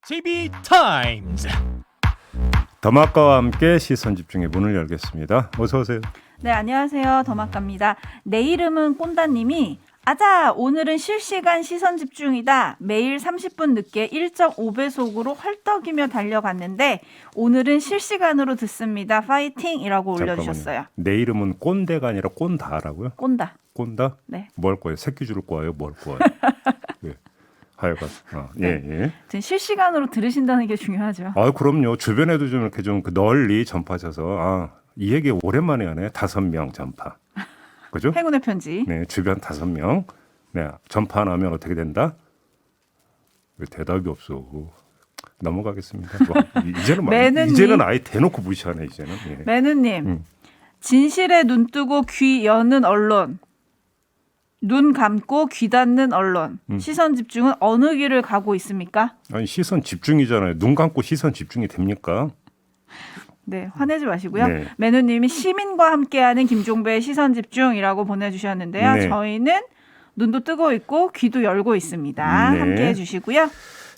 JB타임즈. 더마카와 함께 시선 집중의 문을 열겠습니다. 어서 오세요. 네, 안녕하세요. 더마카입니다. 내 이름은 꼰다님이 아자, 오늘은 실시간 시선 집중이다. 매일 30분 늦게 1.5배속으로 헐떡이며 달려갔는데 오늘은 실시간으로 듣습니다. 파이팅이라고 올려주셨어요. 내 이름은 꼰대가 아니라 꼰다라고요? 꼰다. 꼰다? 네. 뭘 거예요? 새끼 줄을 꼬아요? 뭘 꼬아요? 예. 하여간 예. 지금 실시간으로 들으신다는 게 중요하죠. 아 그럼요. 주변에도 좀 이렇게 좀 널리 전파하셔서 이 얘기 오랜만에 하네. 5명 전파. 그죠? 행운의 편지. 네, 주변 5명. 네, 전파 안 하면 어떻게 된다? 왜 대답이 없어? 넘어가겠습니다. 이제는 아예 대놓고 무시하네 이제는. 예. 매느님, 진실에 눈 뜨고 귀 여는 언론, 눈 감고 귀 닫는 언론, 시선 집중은 어느 길을 가고 있습니까? 아니 시선 집중이잖아요. 눈 감고 시선 집중이 됩니까? 네, 화내지 마시고요. 네. 매누님이 시민과 함께하는 김종배의 시선 집중이라고 보내주셨는데요. 네. 저희는 눈도 뜨고 있고 귀도 열고 있습니다. 네. 함께해 주시고요.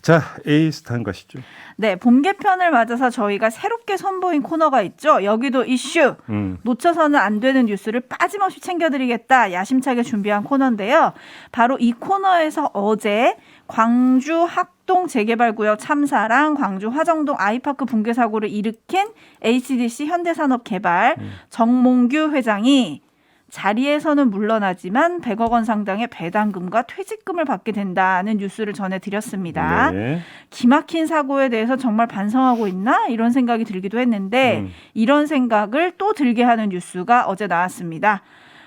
자, A스탄 가시죠. 네, 봄 개편을 맞아서 저희가 새롭게 선보인 코너가 있죠. 여기도 이슈. 놓쳐서는 안 되는 뉴스를 빠짐없이 챙겨드리겠다. 야심차게 준비한 코너인데요. 바로 이 코너에서 어제 광주 학동 재개발구역 참사랑 광주 화정동 아이파크 붕괴 사고를 일으킨 HDC 현대산업개발 정몽규 회장이 자리에서는 물러나지만 100억 원 상당의 배당금과 퇴직금을 받게 된다는 뉴스를 전해드렸습니다. 네. 기막힌 사고에 대해서 정말 반성하고 있나? 이런 생각이 들기도 했는데 이런 생각을 또 들게 하는 뉴스가 어제 나왔습니다.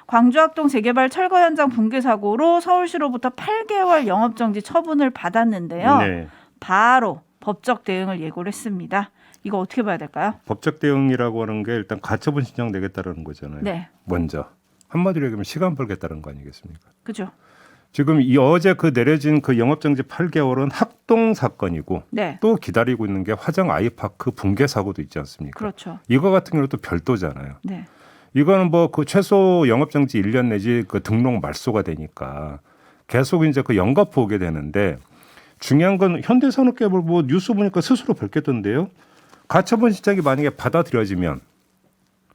광주학동 재개발 철거 현장 붕괴 사고로 서울시로부터 8개월 영업정지 처분을 받았는데요. 네. 바로 법적 대응을 예고를 했습니다. 이거 어떻게 봐야 될까요? 법적 대응이라고 하는 게 일단 가처분 신청 내겠다는 거잖아요. 네. 먼저 한마디로 얘기하면 시간 벌겠다는 거 아니겠습니까? 그죠? 지금 어제 내려진 영업정지 8개월은 학동 사건이고 네. 또 기다리고 있는 게 화정 아이파크 붕괴 사고도 있지 않습니까? 그렇죠. 이거 같은 경우는 또 별도잖아요. 네. 이거는 최소 영업정지 1년 내지 등록 말소가 되니까 계속 이제 연거푸 오게 되는데 중요한 건 현대산업개발 뉴스 보니까 스스로 밝혔던데요. 가처분 신청이 만약에 받아들여지면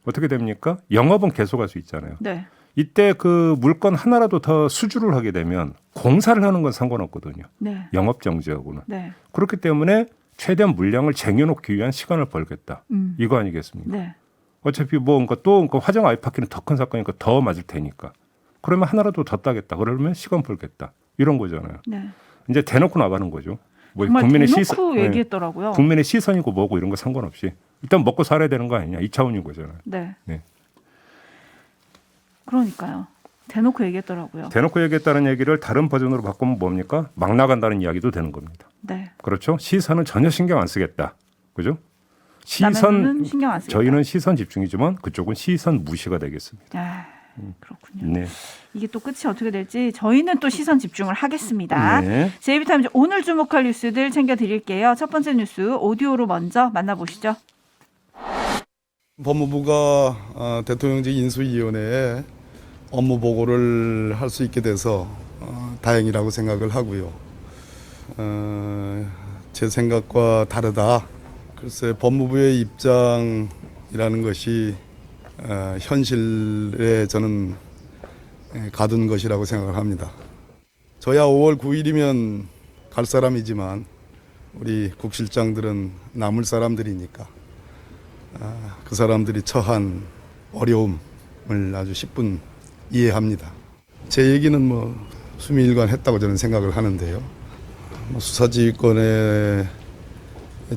어떻게 됩니까? 영업은 계속할 수 있잖아요. 네. 이때 물건 하나라도 더 수주를 하게 되면 공사를 하는 건 상관없거든요. 네. 영업정지하고는. 네. 그렇기 때문에 최대한 물량을 쟁여놓기 위한 시간을 벌겠다. 이거 아니겠습니까? 네. 어차피 또 화정 아이파크는 더 큰 사건이니까 더 맞을 테니까. 그러면 하나라도 더 따겠다. 그러면 시간 벌겠다. 이런 거잖아요. 네. 이제 대놓고 나가는 거죠. 정말 국민의 대놓고 얘기했더라고요. 국민의 시선이고 뭐고 이런 거 상관없이 일단 먹고 살아야 되는 거 아니냐. 2차원인 거잖아요. 네. 네. 그러니까요. 대놓고 얘기했더라고요. 대놓고 얘기했다는 얘기를 다른 버전으로 바꾸면 뭡니까? 막 나간다는 이야기도 되는 겁니다. 네. 그렇죠? 시선은 전혀 신경 안 쓰겠다. 그죠? 남의 눈은 신경 안 쓰겠다. 저희는 시선 집중이지만 그쪽은 시선 무시가 되겠습니다. 아, 그렇군요. 네. 이게 또 끝이 어떻게 될지 저희는 또 시선 집중을 하겠습니다. 네. JB타임즈 오늘 주목할 뉴스들 챙겨드릴게요. 첫 번째 뉴스 오디오로 먼저 만나보시죠. 법무부가 대통령직 인수위원회에 업무 보고를 할 수 있게 돼서 다행이라고 생각을 하고요. 제 생각과 다르다. 글쎄 법무부의 입장이라는 것이 현실에 저는 가둔 것이라고 생각을 합니다. 저야 5월 9일이면 갈 사람이지만 우리 국실장들은 남을 사람들이니까 그 사람들이 처한 어려움을 아주 10분 이해합니다. 제 얘기는 수미일관 했다고 저는 생각을 하는데요. 수사지휘권에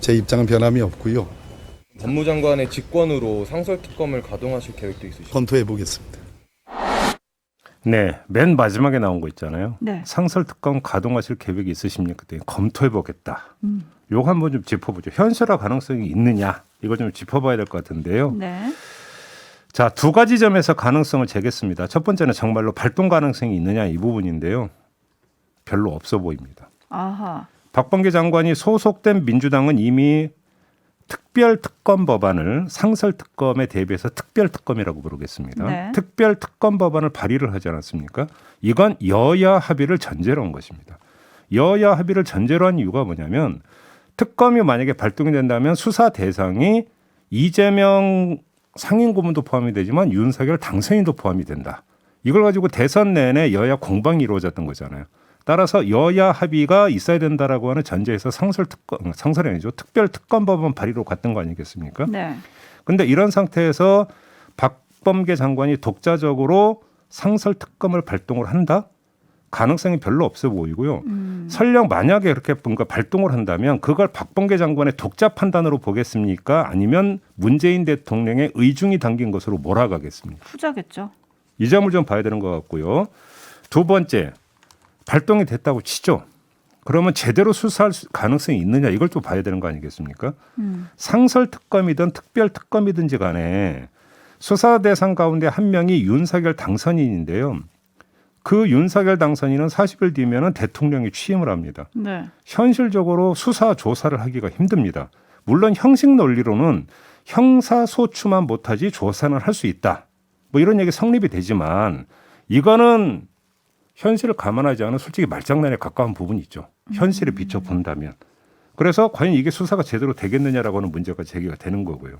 제 입장은 변함이 없고요. 법무장관의 직권으로 상설특검을 가동하실 계획도 있으시죠? 검토해 보겠습니다. 네, 맨 마지막에 나온 거 있잖아요. 네. 상설특검 가동하실 계획이 있으십니까? 그때 검토해 보겠다. 요거 한번 좀 짚어보죠. 현실화 가능성이 있느냐? 이거 좀 짚어봐야 될 것 같은데요. 네. 자, 두 가지 점에서 가능성을 재겠습니다. 첫 번째는 정말로 발동 가능성이 있느냐 이 부분인데요. 별로 없어 보입니다. 아하. 박범계 장관이 소속된 민주당은 이미 특별특검 법안을 상설특검에 대비해서 특별특검이라고 부르겠습니다. 네. 특별특검 법안을 발의를 하지 않았습니까? 이건 여야 합의를 전제로 한 것입니다. 여야 합의를 전제로 한 이유가 뭐냐면 특검이 만약에 발동이 된다면 수사 대상이 이재명 상임고문도 포함이 되지만 윤석열 당선인도 포함이 된다. 이걸 가지고 대선 내내 여야 공방이 이루어졌던 거잖아요. 따라서 여야 합의가 있어야 된다라고 하는 전제에서 상설이 아니죠. 특별특검법안 발의로 갔던 거 아니겠습니까? 네. 근데 이런 상태에서 박범계 장관이 독자적으로 상설특검을 발동을 한다? 가능성이 별로 없어 보이고요. 설령 만약에 그렇게 뭔가 발동을 한다면 그걸 박범계 장관의 독자 판단으로 보겠습니까? 아니면 문재인 대통령의 의중이 담긴 것으로 몰아가겠습니까? 후자겠죠. 이 점을 좀 봐야 되는 것 같고요. 두 번째, 발동이 됐다고 치죠. 그러면 제대로 수사할 가능성이 있느냐 이걸 또 봐야 되는 거 아니겠습니까? 상설특검이든 특별특검이든지 간에 수사 대상 가운데 한 명이 윤석열 당선인인데요. 그 윤석열 당선인은 40일 뒤면은 대통령이 취임을 합니다. 네. 현실적으로 수사 조사를 하기가 힘듭니다. 물론 형식 논리로는 형사소추만 못하지 조사는 할 수 있다. 뭐 이런 얘기 성립이 되지만 이거는 현실을 감안하지 않은 솔직히 말장난에 가까운 부분이 있죠. 현실에 비춰 본다면. 그래서 과연 이게 수사가 제대로 되겠느냐라고 하는 문제가 제기가 되는 거고요.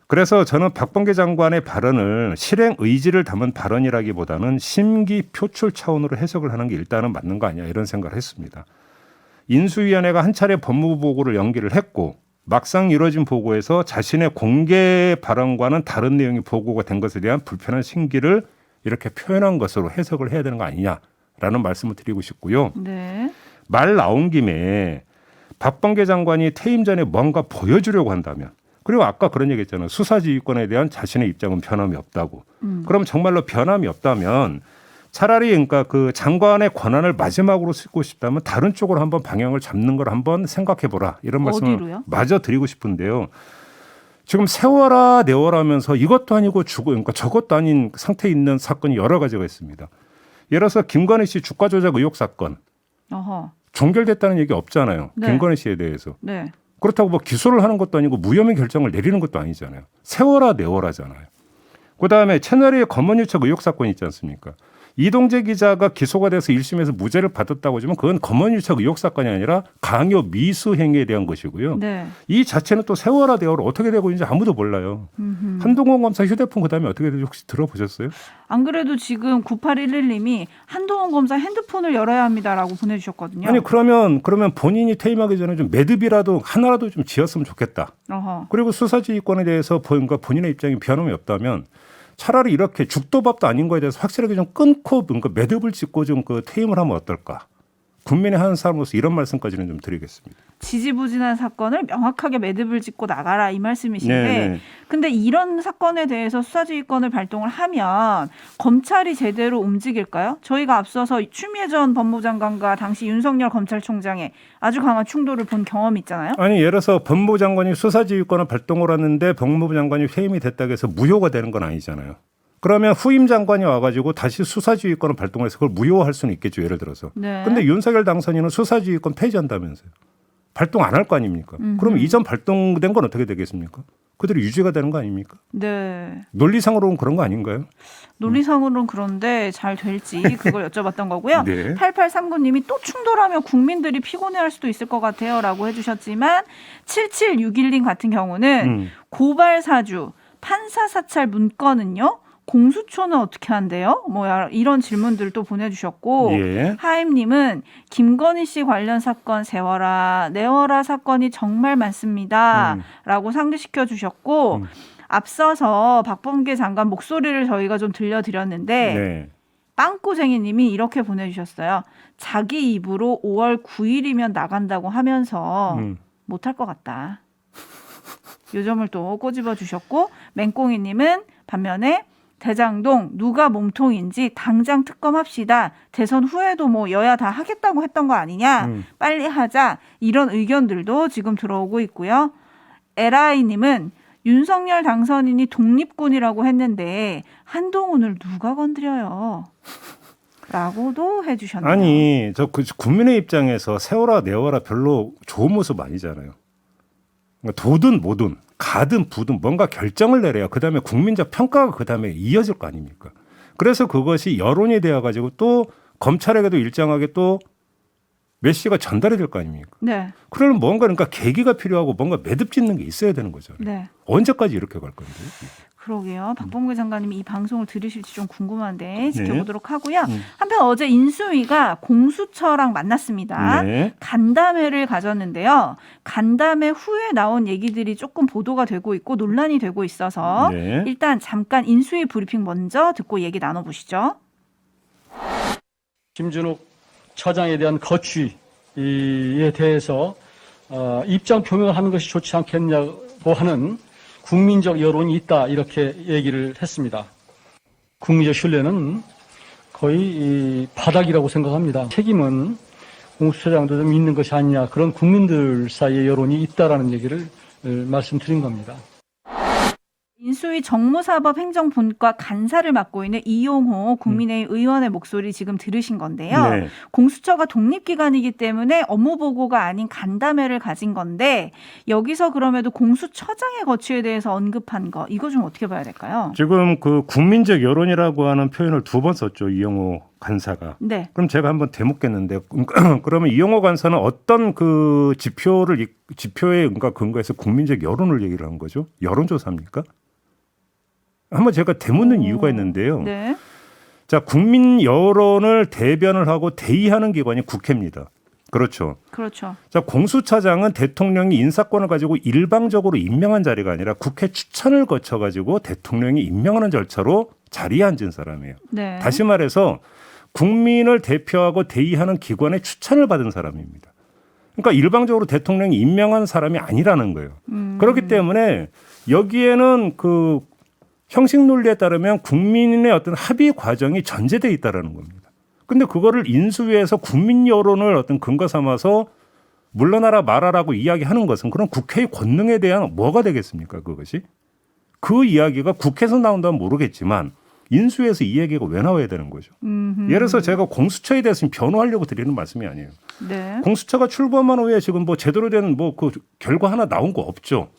그래서 저는 박범계 장관의 발언을 실행 의지를 담은 발언이라기보다는 심기 표출 차원으로 해석을 하는 게 일단은 맞는 거 아니야 이런 생각을 했습니다. 인수위원회가 한 차례 법무부 보고를 연기를 했고 막상 이뤄진 보고에서 자신의 공개 발언과는 다른 내용이 보고가 된 것에 대한 불편한 심기를 이렇게 표현한 것으로 해석을 해야 되는 거 아니냐라는 말씀을 드리고 싶고요. 네. 말 나온 김에 박범계 장관이 퇴임 전에 뭔가 보여주려고 한다면 그리고 아까 그런 얘기 했잖아요. 수사지휘권에 대한 자신의 입장은 변함이 없다고. 그럼 정말로 변함이 없다면 차라리 그러니까 그 장관의 권한을 마지막으로 쓰고 싶다면 다른 쪽으로 한번 방향을 잡는 걸 한번 생각해 보라. 이런 말씀을 어디로요? 마저 드리고 싶은데요. 지금 세워라 내워라 하면서 이것도 아니고 그러니까 저것도 아닌 상태에 있는 사건이 여러 가지가 있습니다. 예를 들어서 김건희 씨 주가 조작 의혹 사건 어허. 종결됐다는 얘기 없잖아요. 네. 김건희 씨에 대해서. 네. 그렇다고 뭐 기소를 하는 것도 아니고 무혐의 결정을 내리는 것도 아니잖아요. 세워라 내워라잖아요. 그다음에 채널의 검언유착 의혹 사건이 있지 않습니까? 이동재 기자가 기소가 돼서 1심에서 무죄를 받았다고 하지만 그건 검언유착 의혹 사건이 아니라 강요 미수 행위에 대한 것이고요. 네. 이 자체는 또 세워라 내워라 어떻게 되고 있는지 아무도 몰라요. 한동훈 검사 휴대폰 그다음에 어떻게 되는지 혹시 들어보셨어요? 안 그래도 지금 9811님이 한동훈 검사 핸드폰을 열어야 합니다라고 보내주셨거든요. 아니 그러면 본인이 퇴임하기 전에 좀 매듭이라도 하나라도 좀 지었으면 좋겠다. 어허. 그리고 수사지휘권에 대해서 본인의 입장이 변함이 없다면 차라리 이렇게 죽도 밥도 아닌 거에 대해서 확실하게 좀 끊고 뭔가 매듭을 짓고 좀 그 퇴임을 하면 어떨까? 국민의 한 사람으로서 이런 말씀까지는 좀 드리겠습니다. 지지부진한 사건을 명확하게 매듭을 짓고 나가라 이 말씀이신데 네. 근데 이런 사건에 대해서 수사지휘권을 발동을 하면 검찰이 제대로 움직일까요? 저희가 앞서서 추미애 전 법무장관과 당시 윤석열 검찰총장의 아주 강한 충돌을 본 경험이 있잖아요. 아니 예를 들어서 법무부 장관이 수사지휘권을 발동을 하는데 법무부 장관이 퇴임이 됐다고 해서 무효가 되는 건 아니잖아요. 그러면 후임 장관이 와가지고 다시 수사지휘권을 발동해서 그걸 무효화할 수는 있겠죠. 예를 들어서. 네. 근데 윤석열 당선인은 수사지휘권 폐지한다면서요. 발동 안 할 거 아닙니까? 그럼 이전 발동된 건 어떻게 되겠습니까? 그대로 유지가 되는 거 아닙니까? 네. 논리상으로는 그런 거 아닌가요? 논리상으로는 그런데 잘 될지 그걸 여쭤봤던 거고요. 네. 8839님이 또 충돌하면 국민들이 피곤해할 수도 있을 것 같아요 라고 해주셨지만 7761님 같은 경우는 고발 사주, 판사 사찰 문건은요? 공수처는 어떻게 한대요? 뭐 이런 질문들을 또 보내주셨고 예. 하임님은 김건희 씨 관련 사건 세워라 내워라 사건이 정말 많습니다 라고 상기시켜 주셨고 앞서서 박범계 장관 목소리를 저희가 좀 들려드렸는데 네. 빵꾸쟁이님이 이렇게 보내주셨어요. 자기 입으로 5월 9일이면 나간다고 하면서 못할 것 같다. 요 점을 또 꼬집어 주셨고 맹꽁이님은 반면에 대장동 누가 몸통인지 당장 특검합시다. 대선 후에도 뭐 여야 다 하겠다고 했던 거 아니냐. 빨리 하자. 이런 의견들도 지금 들어오고 있고요. 에라이님은 윤석열 당선인이 독립군이라고 했는데 한동훈을 누가 건드려요. 라고도 해주셨네요. 아니 저 국민의 입장에서 세워라 내워라 별로 좋은 모습 아니잖아요. 그러니까 도든 뭐든 가든 부든 뭔가 결정을 내려야 그다음에 국민적 평가가 그다음에 이어질 거 아닙니까? 그래서 그것이 여론이 되어가지고 또 검찰에게도 일정하게 또 메시지가 전달이 될 거 아닙니까? 네. 그러면 뭔가 그러니까 계기가 필요하고 뭔가 매듭 짓는 게 있어야 되는 거죠. 네. 언제까지 이렇게 갈 건데? 그러게요. 박범계 장관님이 이 방송을 들으실지 좀 궁금한데 지켜보도록 네. 하고요. 한편 어제 인수위가 공수처랑 만났습니다. 네. 간담회를 가졌는데요. 간담회 후에 나온 얘기들이 조금 보도가 되고 있고 논란이 되고 있어서 네. 일단 잠깐 인수위 브리핑 먼저 듣고 얘기 나눠보시죠. 김준욱 처장에 대한 거취에 대해서 입장 표명을 하는 것이 좋지 않겠냐고 하는 국민적 여론이 있다 이렇게 얘기를 했습니다. 국민적 신뢰는 거의 이 바닥이라고 생각합니다. 책임은 공수처장도 좀 있는 것이 아니냐 그런 국민들 사이의 여론이 있다라는 얘기를 말씀드린 겁니다. 인수위 정무사법 행정본과 간사를 맡고 있는 이용호 국민의힘 의원의 목소리 지금 들으신 건데요. 네. 공수처가 독립기관이기 때문에 업무 보고가 아닌 간담회를 가진 건데 여기서 그럼에도 공수처장의 거취에 대해서 언급한 거 이거 좀 어떻게 봐야 될까요? 지금 그 국민적 여론이라고 하는 표현을 2번 썼죠. 이용호 간사가. 네. 그럼 제가 한번 되묻겠는데 그러면 이용호 간사는 어떤 그 지표에 그러니까 근거해서 국민적 여론을 얘기를 한 거죠? 여론조사입니까? 한번 제가 되묻는 이유가 있는데요. 네. 자, 국민 여론을 대변을 하고 대의하는 기관이 국회입니다. 그렇죠. 그렇죠. 자, 공수처장은 대통령이 인사권을 가지고 일방적으로 임명한 자리가 아니라 국회 추천을 거쳐 가지고 대통령이 임명하는 절차로 자리에 앉은 사람이에요. 네. 다시 말해서 국민을 대표하고 대의하는 기관의 추천을 받은 사람입니다. 그러니까 일방적으로 대통령이 임명한 사람이 아니라는 거예요. 그렇기 때문에 여기에는 그 형식 논리에 따르면 국민의 어떤 합의 과정이 전제되어 있다라는 겁니다. 근데 그거를 인수위에서 국민 여론을 어떤 근거 삼아서 물러나라 말아라고 이야기하는 것은 그럼 국회의 권능에 대한 뭐가 되겠습니까? 그것이 그 이야기가 국회에서 나온다면 모르겠지만 인수위에서 이 얘기가 왜 나와야 되는 거죠? 예를 들어서 제가 공수처에 대해서 변호하려고 드리는 말씀이 아니에요. 네. 공수처가 출범한 후에 지금 뭐 제대로 된 뭐 그 결과 하나 나온 거 없죠.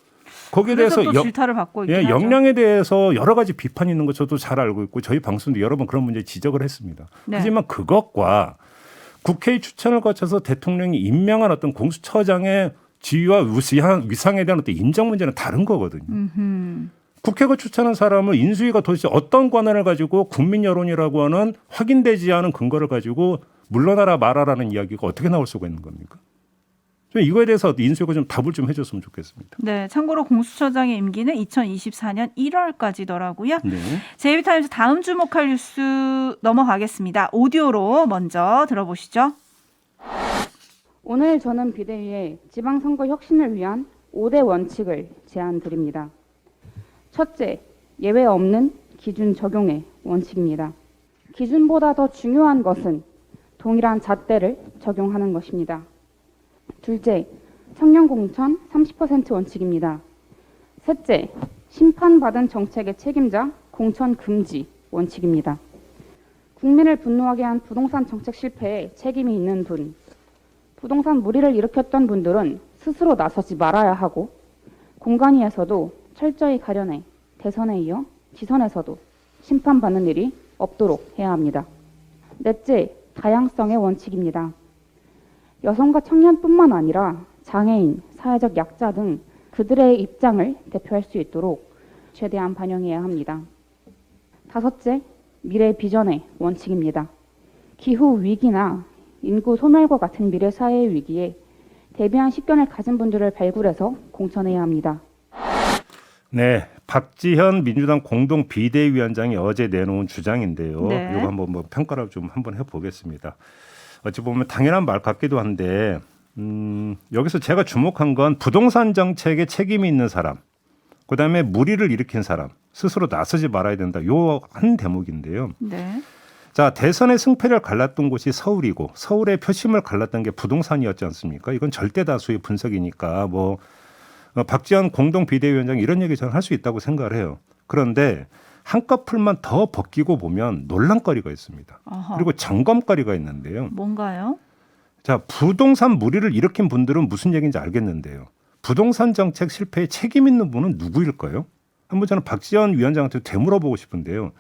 거기에 그래서 대해서 또 질타를 받고 있긴 예, 하죠. 역량에 대해서 여러 가지 비판이 있는 거 저도 잘 알고 있고 저희 방송도 여러 번 그런 문제 지적을 했습니다. 네. 하지만 그것과 국회의 추천을 거쳐서 대통령이 임명한 어떤 공수처장의 지위와 위상에 대한 어떤 인정 문제는 다른 거거든요. 국회가 추천한 사람을 인수위가 도대체 어떤 권한을 가지고 국민 여론이라고 하는 확인되지 않은 근거를 가지고 물러나라 말아라는 이야기가 어떻게 나올 수가 있는 겁니까? 좀 이거에 대해서 인수위가 좀 답을 좀 해줬으면 좋겠습니다. 네, 참고로 공수처장의 임기는 2024년 1월까지더라고요. 네. 제이비타임즈 다음 주목할 뉴스 넘어가겠습니다. 오디오로 먼저 들어보시죠. 오늘 저는 비대위에 지방선거 혁신을 위한 5대 원칙을 제안드립니다. 첫째, 예외 없는 기준 적용의 원칙입니다. 기준보다 더 중요한 것은 동일한 잣대를 적용하는 것입니다. 둘째, 청년 공천 30% 원칙입니다. 셋째, 심판받은 정책의 책임자 공천 금지 원칙입니다. 국민을 분노하게 한 부동산 정책 실패에 책임이 있는 분, 부동산 무리를 일으켰던 분들은 스스로 나서지 말아야 하고 공간위에서도 철저히 가려내 대선에 이어 지선에서도 심판받는 일이 없도록 해야 합니다. 넷째, 다양성의 원칙입니다. 여성과 청년뿐만 아니라 장애인, 사회적 약자 등 그들의 입장을 대표할 수 있도록 최대한 반영해야 합니다. 다섯째, 미래 비전의 원칙입니다. 기후 위기나 인구 소멸과 같은 미래 사회의 위기에 대비한 식견을 가진 분들을 발굴해서 공천해야 합니다. 네, 박지현 민주당 공동 비대위원장이 어제 내놓은 주장인데요. 네. 이거 한번 뭐 평가를 좀 한번 해보겠습니다. 어찌 보면 당연한 말 같기도 한데 여기서 제가 주목한 건 부동산 정책에 책임이 있는 사람, 그다음에 무리를 일으킨 사람, 스스로 나서지 말아야 된다. 요 한 대목인데요. 네. 자, 대선의 승패를 갈랐던 곳이 서울이고 서울의 표심을 갈랐던 게 부동산이었지 않습니까? 이건 절대 다수의 분석이니까 뭐 박지원 공동 비대위원장이 이런 얘기 저는 할 수 있다고 생각을 해요. 그런데 한꺼풀만 더 벗기고 보면 논란거리가 있습니다. 어허. 그리고 점검거리가 있는데요. 뭔가요? 자, 부동산 무리를 일으킨 분들은 무슨 얘기인지 알겠는데요. 부동산 정책 실패에 책임 있는 분은 누구일까요? 한번 저는 박지원 위원장한테 되물어보고 싶은데요.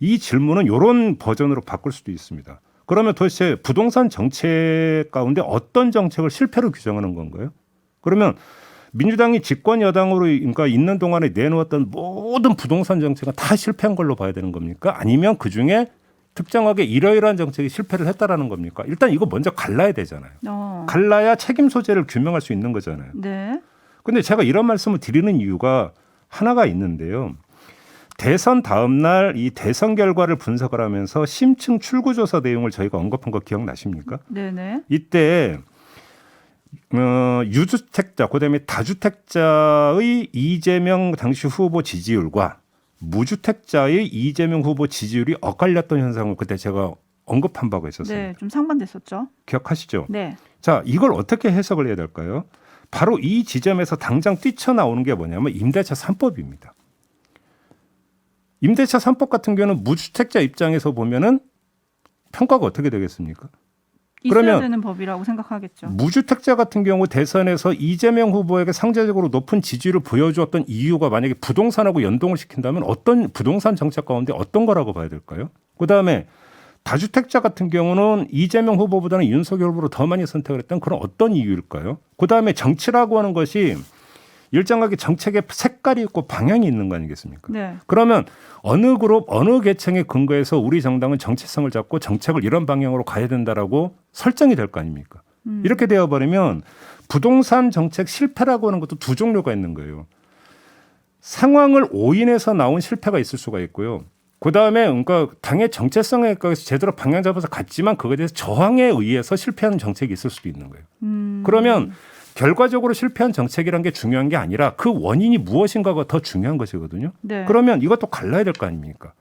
이 질문은 이런 버전으로 바꿀 수도 있습니다. 그러면 도대체 부동산 정책 가운데 어떤 정책을 실패로 규정하는 건가요? 그러면 민주당이 집권 여당으로 그러니까 있는 동안에 내놓았던 모든 부동산 정책은 다 실패한 걸로 봐야 되는 겁니까? 아니면 그중에 특정하게 이러이러한 정책이 실패를 했다라는 겁니까? 일단 이거 먼저 갈라야 되잖아요. 갈라야 책임 소재를 규명할 수 있는 거잖아요. 네. 근데 제가 이런 말씀을 드리는 이유가 하나가 있는데요. 대선 다음 날 이 대선 결과를 분석을 하면서 심층 출구조사 내용을 저희가 언급한 거 기억나십니까? 네네. 이때 유주택자, 그다음에 다주택자의 이재명 당시 후보 지지율과 무주택자의 이재명 후보 지지율이 엇갈렸던 현상을 그때 제가 언급한 바가 있었습니다. 네, 좀 상반됐었죠. 기억하시죠? 네. 자, 이걸 어떻게 해석을 해야 될까요? 바로 이 지점에서 당장 뛰쳐나오는 게 뭐냐면 임대차 3법입니다. 임대차 3법 같은 경우는 무주택자 입장에서 보면은 평가가 어떻게 되겠습니까? 있어야 그러면 되는 법이라고 생각하겠죠. 무주택자 같은 경우 대선에서 이재명 후보에게 상대적으로 높은 지지를 보여주었던 이유가 만약에 부동산하고 연동을 시킨다면 어떤 부동산 정책 가운데 어떤 거라고 봐야 될까요? 그다음에 다주택자 같은 경우는 이재명 후보보다는 윤석열 후보를 더 많이 선택을 했던 그런 어떤 이유일까요? 그다음에 정치라고 하는 것이 일정하게 정책의 색깔이 있고 방향이 있는 거 아니겠습니까? 네. 그러면 어느 그룹, 어느 계층에 근거해서 우리 정당은 정체성을 잡고 정책을 이런 방향으로 가야 된다라고 설정이 될 거 아닙니까? 이렇게 되어버리면 부동산 정책 실패라고 하는 것도 두 종류가 있는 거예요. 상황을 오인해서 나온 실패가 있을 수가 있고요. 그다음에 그러니까 당의 정체성에 의해서 제대로 방향 잡아서 갔지만 그것에 대해서 저항에 의해서 실패하는 정책이 있을 수도 있는 거예요. 그러면 결과적으로 실패한 정책이란 게 중요한 게 아니라 그 원인이 무엇인가가 더 중요한 것이거든요. 네. 그러면 이것도 갈라야 될 거 아닙니까?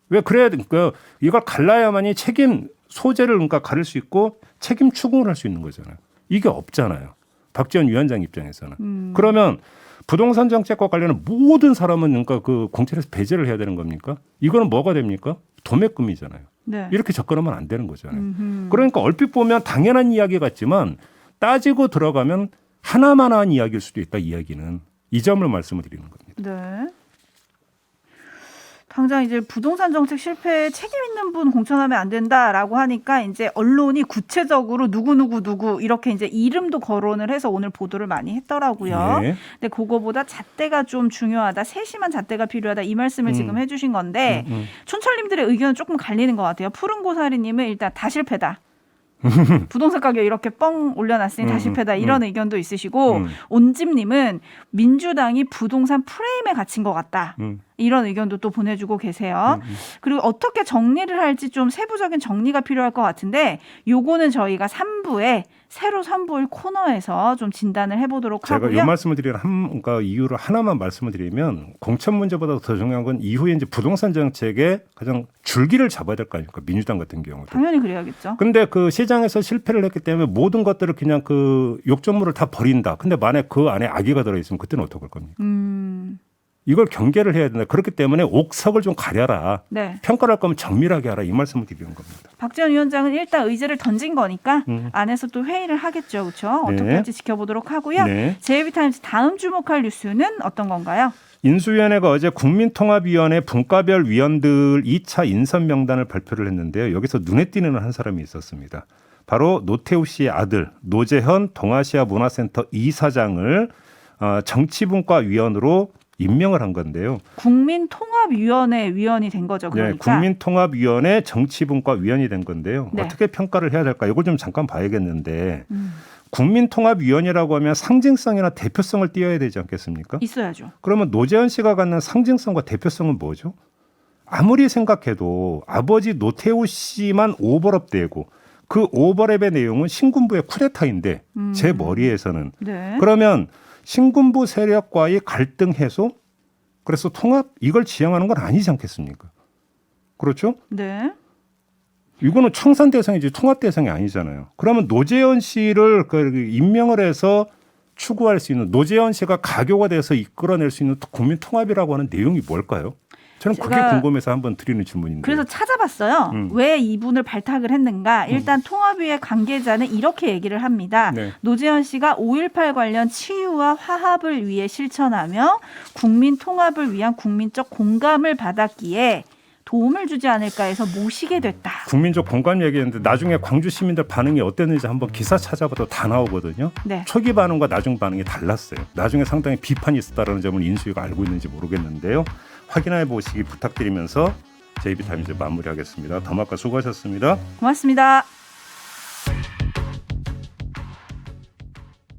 왜 그래야 그러니까 이걸 갈라야만이 책임 소재를 그러니까 가릴 수 있고 책임 추궁을 할 수 있는 거잖아요. 이게 없잖아요. 박지원 위원장 입장에서는. 그러면 부동산 정책과 관련한 모든 사람은 그러니까 그 공천에서 배제를 해야 되는 겁니까? 이거는 뭐가 됩니까? 도매금이잖아요. 네. 이렇게 접근하면 안 되는 거잖아요. 그러니까 얼핏 보면 당연한 이야기 같지만 따지고 들어가면 하나만한 이야기일 수도 있다. 이야기는 이 점을 말씀을 드리는 겁니다. 네. 당장 이제 부동산 정책 실패에 책임 있는 분 공천하면 안 된다라고 하니까 이제 언론이 구체적으로 누구 이렇게 이제 이름도 거론을 해서 오늘 보도를 많이 했더라고요. 예. 근데 그거보다 잣대가 좀 중요하다, 세심한 잣대가 필요하다 이 말씀을 지금 해주신 건데 촌철님들의 의견은 조금 갈리는 것 같아요. 푸른 고사리님은 일단 다 실패다. 부동산 가격 이렇게 뻥 올려놨으니 다 실패다 이런 의견도 있으시고 온집님은 민주당이 부동산 프레임에 갇힌 것 같다. 이런 의견도 또 보내주고 계세요. 그리고 어떻게 정리를 할지 좀 세부적인 정리가 필요할 것 같은데 요거는 저희가 3부에 새로 선보일 코너에서 좀 진단을 해보도록 하고요. 제가 이 말씀을 드리는 그러니까 이유를 하나만 말씀을 드리면 공천 문제보다 더 중요한 건 이후에 이제 부동산 정책의 가장 줄기를 잡아야 될 거 아닙니까? 민주당 같은 경우도. 당연히 그래야겠죠. 근데 그 시장에서 실패를 했기 때문에 모든 것들을 그냥 그 욕조물을 다 버린다. 근데 만약 그 안에 아기가 들어있으면 그때는 어떡할 겁니까? 이걸 경계를 해야 된다. 그렇기 때문에 옥석을 좀 가려라. 네. 평가를 할 거면 정밀하게 하라. 이 말씀을 드리는 겁니다. 박지원 위원장은 일단 의제를 던진 거니까 안에서 또 회의를 하겠죠. 그렇죠? 어떻게 네. 할지 지켜보도록 하고요. 네. JB타임즈 다음 주목할 뉴스는 어떤 건가요? 인수위원회가 어제 국민통합위원회 분과별 위원들 2차 인선 명단을 발표를 했는데요. 여기서 눈에 띄는 한 사람이 있었습니다. 바로 노태우 씨의 아들 노재현 동아시아 문화센터 이사장을 정치분과위원으로 임명을 한 건데요. 국민통합위원회 위원이 된 거죠. 그러니까. 네, 국민통합위원회 정치분과위원이 된 건데요. 네. 어떻게 평가를 해야 될까? 이걸 좀 잠깐 봐야겠는데 국민통합위원회라고 하면 상징성이나 대표성을 띄어야 되지 않겠습니까? 있어야죠. 그러면 노재현 씨가 갖는 상징성과 대표성은 뭐죠? 아무리 생각해도 아버지 노태우 씨만 오버랩되고 그 오버랩의 내용은 신군부의 쿠데타인데 제 머리에서는 네. 그러면 신군부 세력과의 갈등 해소 그래서 통합 이걸 지향하는 건 아니지 않겠습니까? 그렇죠? 네. 이거는 청산 대상이지 통합 대상이 아니잖아요. 그러면 노재현 씨를 임명을 해서 추구할 수 있는 노재현 씨가 가교가 돼서 이끌어낼 수 있는 국민 통합이라고 하는 내용이 뭘까요? 저는 그게 궁금해서 한번 드리는 질문인데. 그래서 찾아봤어요. 왜 이분을 발탁을 했는가. 일단 통합위의 관계자는 이렇게 얘기를 합니다. 네. 노재현 씨가 5.18 관련 치유와 화합을 위해 실천하며 국민 통합을 위한 국민적 공감을 받았기에 도움을 주지 않을까 해서 모시게 됐다. 국민적 공감 얘기했는데 나중에 광주 시민들 반응이 어땠는지 한번 기사 찾아봐도 다 나오거든요. 네. 초기 반응과 나중 반응이 달랐어요. 나중에 상당히 비판이 있었다는 점을 인수위가 알고 있는지 모르겠는데요. 확인해 보시기 부탁드리면서 JB타임즈 마무리하겠습니다. 담화가 수고하셨습니다. 고맙습니다.